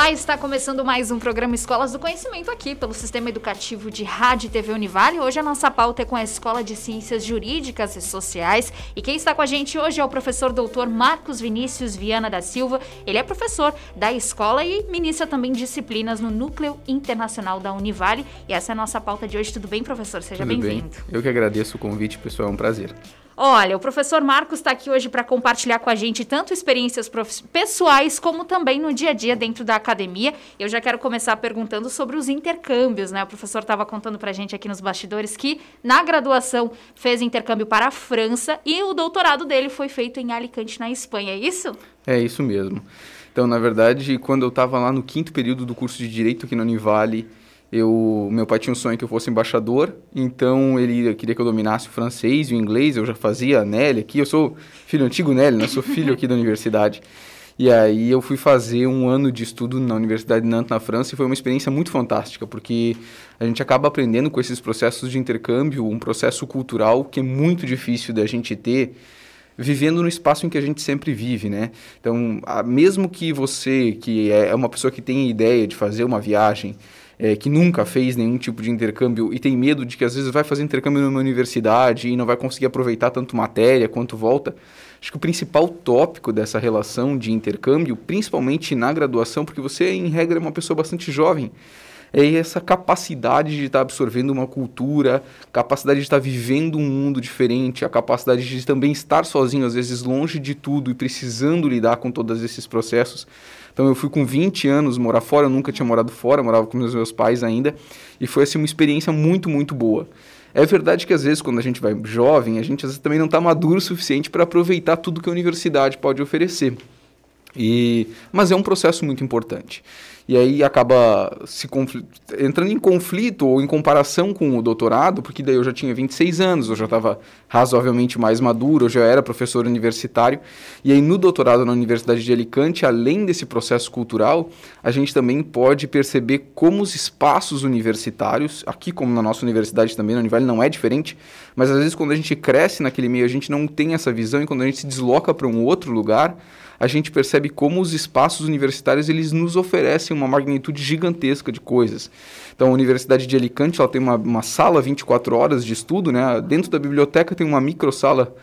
Olá, está começando mais um programa Escolas do Conhecimento aqui pelo Sistema Educativo de Rádio e TV Univale. Hoje a nossa pauta é com a Escola de Ciências Jurídicas e Sociais. E quem está com a gente hoje é o professor doutor Marcos Vinícius Viana da Silva. Ele é professor da escola e ministra também disciplinas no Núcleo Internacional da Univale. E essa é a nossa pauta de hoje. Tudo bem, professor? Seja bem-vindo. Eu que agradeço o convite, pessoal. É um prazer. Olha, o professor Marcos está aqui hoje para compartilhar com a gente tanto experiências pessoais como também no dia a dia dentro da academia. Eu já quero começar perguntando sobre os intercâmbios, né? O professor estava contando para a gente aqui nos bastidores que na graduação fez intercâmbio para a França e o doutorado dele foi feito em Alicante, na Espanha, é isso? É isso mesmo. Então, na verdade, quando eu estava lá no 5º período do curso de Direito aqui na Univale, meu pai tinha um sonho que eu fosse embaixador, então ele queria que eu dominasse o francês e o inglês. Eu já fazia Nelly aqui, eu sou filho antigo Nelly, né? Sou filho aqui da universidade. E aí eu fui fazer um ano de estudo na Universidade de Nantes, na França, e foi uma experiência muito fantástica, porque a gente acaba aprendendo com esses processos de intercâmbio, um processo cultural que é muito difícil da gente ter, vivendo no espaço em que a gente sempre vive, né? Então, mesmo que você, que é uma pessoa que tem a ideia de fazer uma viagem, que nunca fez nenhum tipo de intercâmbio e tem medo de que às vezes vai fazer intercâmbio numa universidade e não vai conseguir aproveitar tanto matéria quanto volta, acho que o principal tópico dessa relação de intercâmbio, principalmente na graduação, porque você, em regra, é uma pessoa bastante jovem, é essa capacidade de estar absorvendo uma cultura, capacidade de estar vivendo um mundo diferente, a capacidade de também estar sozinho, às vezes longe de tudo e precisando lidar com todos esses processos. Então eu fui com 20 anos morar fora, eu nunca tinha morado fora, morava com os meus pais ainda, e foi assim uma experiência muito, muito boa. É verdade que às vezes quando a gente vai jovem, a gente às vezes também não está maduro o suficiente para aproveitar tudo que a universidade pode oferecer. Mas é um processo muito importante. E aí acaba entrando em conflito ou em comparação com o doutorado, porque daí eu já tinha 26 anos, eu já estava razoavelmente mais maduro, eu já era professor universitário. E aí no doutorado na Universidade de Alicante, além desse processo cultural, a gente também pode perceber como os espaços universitários, aqui como na nossa universidade também, na Univale não é diferente, mas às vezes quando a gente cresce naquele meio, a gente não tem essa visão, e quando a gente se desloca para um outro lugar, a gente percebe como os espaços universitários eles nos oferecem uma magnitude gigantesca de coisas. Então, a Universidade de Alicante ela tem uma sala 24 horas de estudo, né? Dentro da biblioteca tem uma microsala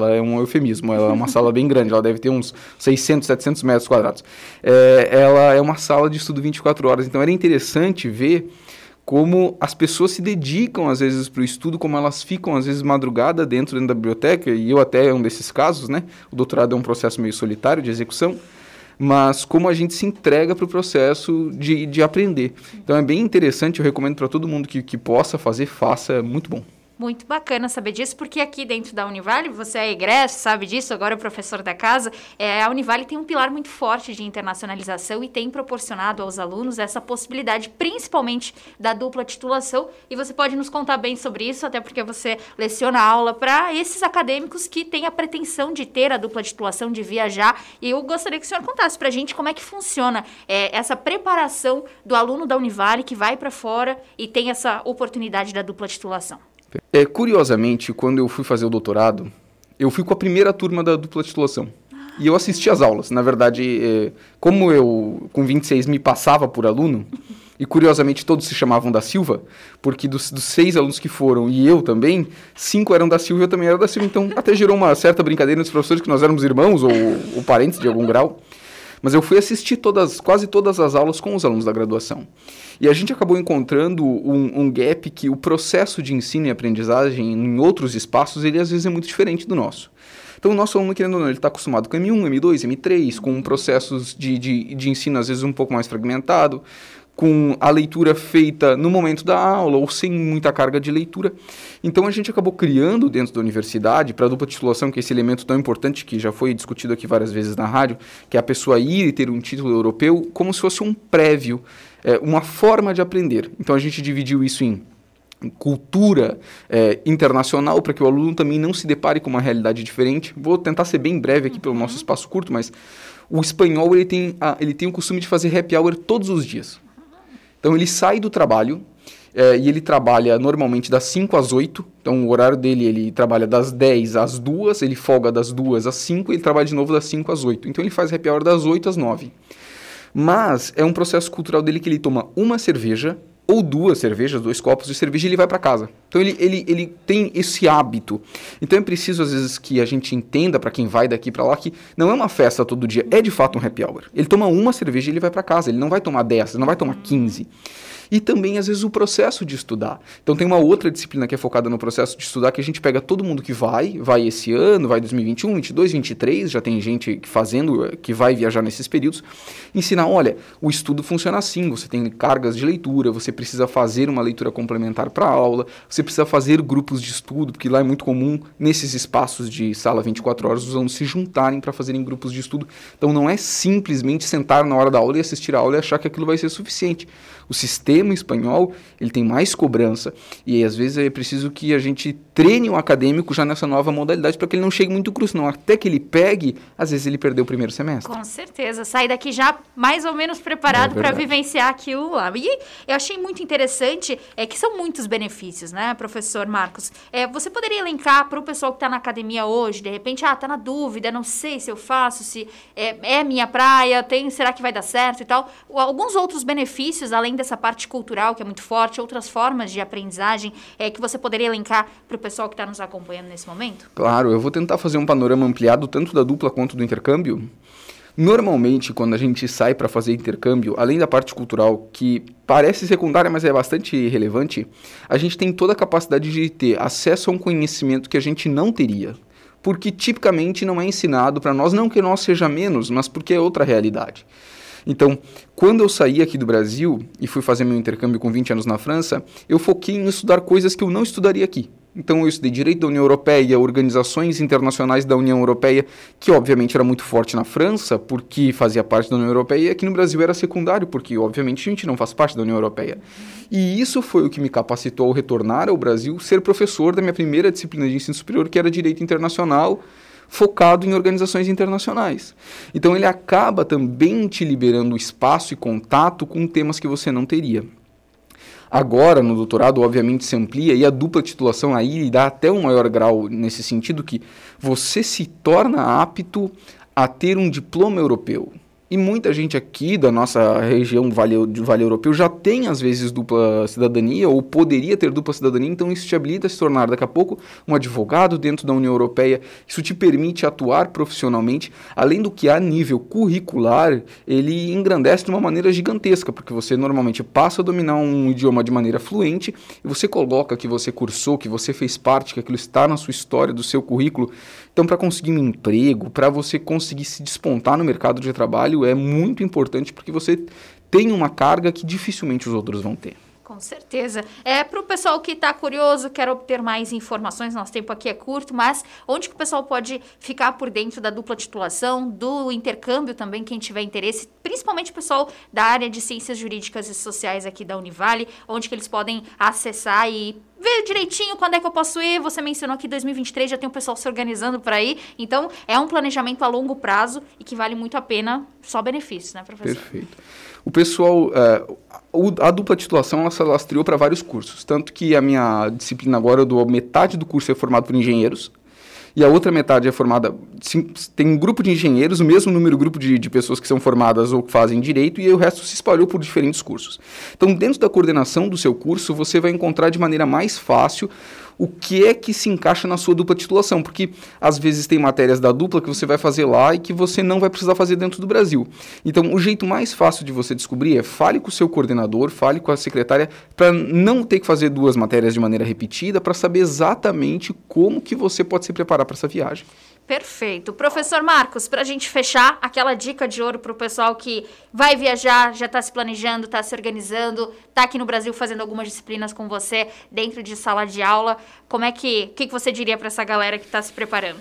é um eufemismo, ela é uma sala bem grande, ela deve ter uns 600, 700 metros quadrados. Ela é uma sala de estudo 24 horas, então era interessante ver como as pessoas se dedicam, às vezes, para o estudo, como elas ficam, às vezes, madrugada dentro da biblioteca, e eu até é um desses casos, né? O doutorado é um processo meio solitário de execução, mas como a gente se entrega para o processo de aprender. Então, é bem interessante, eu recomendo para todo mundo que possa fazer, faça, é muito bom. Muito bacana saber disso, porque aqui dentro da Univale, você é egresso, sabe disso, agora é professor da casa, a Univale tem um pilar muito forte de internacionalização e tem proporcionado aos alunos essa possibilidade, principalmente da dupla titulação, e você pode nos contar bem sobre isso, até porque você leciona aula para esses acadêmicos que têm a pretensão de ter a dupla titulação, de viajar, e eu gostaria que o senhor contasse para a gente como é que funciona essa preparação do aluno da Univale que vai para fora e tem essa oportunidade da dupla titulação. Curiosamente, quando eu fui fazer o doutorado, eu fui com a primeira turma da dupla titulação. E eu assisti às aulas. Na verdade, como eu, com 26, me passava por aluno, e curiosamente todos se chamavam da Silva, porque dos 6 alunos que foram, e eu também, 5 eram da Silva e eu também era da Silva. Então até gerou uma certa brincadeira entre os professores que nós éramos irmãos ou parentes de algum grau. Mas eu fui assistir quase todas as aulas com os alunos da graduação. E a gente acabou encontrando um gap que o processo de ensino e aprendizagem em outros espaços, ele às vezes é muito diferente do nosso. Então o nosso aluno, querendo ou não, ele está acostumado com M1, M2, M3, com processos de ensino às vezes um pouco mais fragmentado, com a leitura feita no momento da aula ou sem muita carga de leitura. Então a gente acabou criando dentro da universidade, para a dupla titulação, que é esse elemento tão importante que já foi discutido aqui várias vezes na rádio, que é a pessoa ir e ter um título europeu, como se fosse um prévio, uma forma de aprender. Então a gente dividiu isso em cultura internacional, para que o aluno também não se depare com uma realidade diferente. Vou tentar ser bem breve aqui pelo nosso espaço curto, mas o espanhol ele tem o costume de fazer happy hour todos os dias. Então ele sai do trabalho e ele trabalha normalmente das 5 às 8. Então o horário dele, ele trabalha das 10 às 2, ele folga das 2 às 5 e ele trabalha de novo das 5 às 8. Então ele faz happy hour das 8 às 9. Mas é um processo cultural dele que ele toma uma cerveja ou 2 cervejas, 2 copos de cerveja e ele vai para casa. Então ele tem esse hábito. Então é preciso às vezes que a gente entenda, para quem vai daqui para lá, que não é uma festa todo dia, é de fato um happy hour. Ele toma uma cerveja e ele vai para casa, ele não vai tomar 10, ele não vai tomar 15. E também, às vezes, o processo de estudar. Então, tem uma outra disciplina que é focada no processo de estudar, que a gente pega todo mundo que vai esse ano, vai 2021, 22, 23, já tem gente que vai viajar nesses períodos, ensinar, olha, o estudo funciona assim, você tem cargas de leitura, você precisa fazer uma leitura complementar para a aula, você precisa fazer grupos de estudo, porque lá é muito comum, nesses espaços de sala 24 horas, os alunos se juntarem para fazerem grupos de estudo. Então, não é simplesmente sentar na hora da aula e assistir a aula e achar que aquilo vai ser suficiente. O sistema espanhol, ele tem mais cobrança e às vezes é preciso que a gente treine o acadêmico já nessa nova modalidade para que ele não chegue muito cru, senão até que ele pegue, às vezes ele perdeu o primeiro semestre. Com certeza, sai daqui já mais ou menos preparado para vivenciar aquilo lá. E eu achei muito interessante que são muitos benefícios, né, professor Marcos? Você poderia elencar para o pessoal que está na academia hoje, de repente, está na dúvida, não sei se eu faço, se é minha praia, será que vai dar certo e tal, alguns outros benefícios, além dessa parte cultural que é muito forte, outras formas de aprendizagem que você poderia elencar para o pessoal que está nos acompanhando nesse momento? Claro, eu vou tentar fazer um panorama ampliado tanto da dupla quanto do intercâmbio. Normalmente, quando a gente sai para fazer intercâmbio, além da parte cultural, que parece secundária, mas é bastante relevante, a gente tem toda a capacidade de ter acesso a um conhecimento que a gente não teria. Porque tipicamente não é ensinado para nós, não que nós seja menos, mas porque é outra realidade. Então, quando eu saí aqui do Brasil e fui fazer meu intercâmbio com 20 anos na França, eu foquei em estudar coisas que eu não estudaria aqui. Então, eu estudei Direito da União Europeia, organizações internacionais da União Europeia, que obviamente era muito forte na França, porque fazia parte da União Europeia, e aqui no Brasil era secundário, porque obviamente a gente não faz parte da União Europeia. E isso foi o que me capacitou ao retornar ao Brasil, ser professor da minha primeira disciplina de ensino superior, que era Direito Internacional, focado em organizações internacionais. Então ele acaba também te liberando espaço e contato com temas que você não teria. Agora, no doutorado, obviamente, se amplia e a dupla titulação aí dá até um maior grau nesse sentido que você se torna apto a ter um diploma europeu. E muita gente aqui da nossa região Vale Europeu já tem, às vezes, dupla cidadania ou poderia ter dupla cidadania, então isso te habilita a se tornar, daqui a pouco, um advogado dentro da União Europeia. Isso te permite atuar profissionalmente, além do que a nível curricular, ele engrandece de uma maneira gigantesca, porque você normalmente passa a dominar um idioma de maneira fluente e você coloca que você cursou, que você fez parte, que aquilo está na sua história, do seu currículo. Então, para conseguir um emprego, para você conseguir se despontar no mercado de trabalho, é muito importante porque você tem uma carga que dificilmente os outros vão ter. Com certeza. Para o pessoal que está curioso, quer obter mais informações, nosso tempo aqui é curto, mas onde que o pessoal pode ficar por dentro da dupla titulação, do intercâmbio também, quem tiver interesse, principalmente o pessoal da área de Ciências Jurídicas e Sociais aqui da Univale, onde que eles podem acessar e ver direitinho quando é que eu posso ir. Você mencionou que 2023 já tem o pessoal se organizando para ir, então é um planejamento a longo prazo e que vale muito a pena, só benefícios, né, professor? Perfeito. O pessoal, a dupla titulação, ela se lastreou para vários cursos, tanto que a minha disciplina agora, metade do curso é formado por engenheiros, e a outra metade é formada, tem um grupo de engenheiros, o mesmo número grupo de pessoas que são formadas ou que fazem direito, e o resto se espalhou por diferentes cursos. Então, dentro da coordenação do seu curso, você vai encontrar de maneira mais fácil o que é que se encaixa na sua dupla titulação, porque às vezes tem matérias da dupla que você vai fazer lá e que você não vai precisar fazer dentro do Brasil. Então, o jeito mais fácil de você descobrir é fale com o seu coordenador, fale com a secretária, para não ter que fazer 2 matérias de maneira repetida, para saber exatamente como que você pode se preparar para essa viagem. Perfeito. Professor Marcos, para a gente fechar, aquela dica de ouro para o pessoal que vai viajar, já está se planejando, está se organizando, está aqui no Brasil fazendo algumas disciplinas com você dentro de sala de aula. Como é que você diria para essa galera que está se preparando?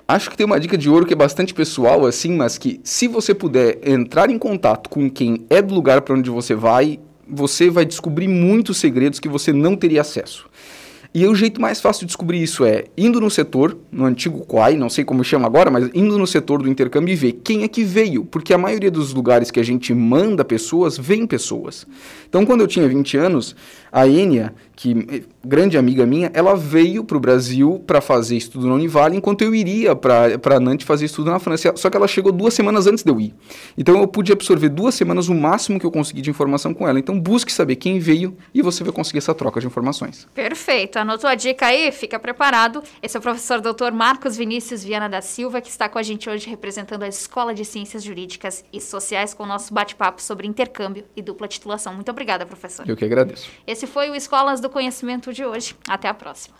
Acho que tem uma dica de ouro que é bastante pessoal, assim, mas que se você puder entrar em contato com quem é do lugar para onde você vai descobrir muitos segredos que você não teria acesso. E o jeito mais fácil de descobrir isso é indo no setor, no antigo Quai, não sei como chama agora, mas indo no setor do intercâmbio e ver quem é que veio, porque a maioria dos lugares que a gente manda pessoas, vem pessoas. Então, quando eu tinha 20 anos, a Enia, que grande amiga minha, ela veio para o Brasil para fazer estudo na Univale, enquanto eu iria para Nantes fazer estudo na França. Só que ela chegou 2 semanas antes de eu ir. Então eu pude absorver 2 semanas o máximo que eu consegui de informação com ela. Então busque saber quem veio e você vai conseguir essa troca de informações. Perfeito. Anotou a dica aí? Fica preparado. Esse é o professor Dr. Marcos Vinícius Viana da Silva, que está com a gente hoje representando a Escola de Ciências Jurídicas e Sociais com o nosso bate-papo sobre intercâmbio e dupla titulação. Muito obrigada, professor. Eu que agradeço. Esse foi o Escolas do Conhecimento de hoje. Até a próxima.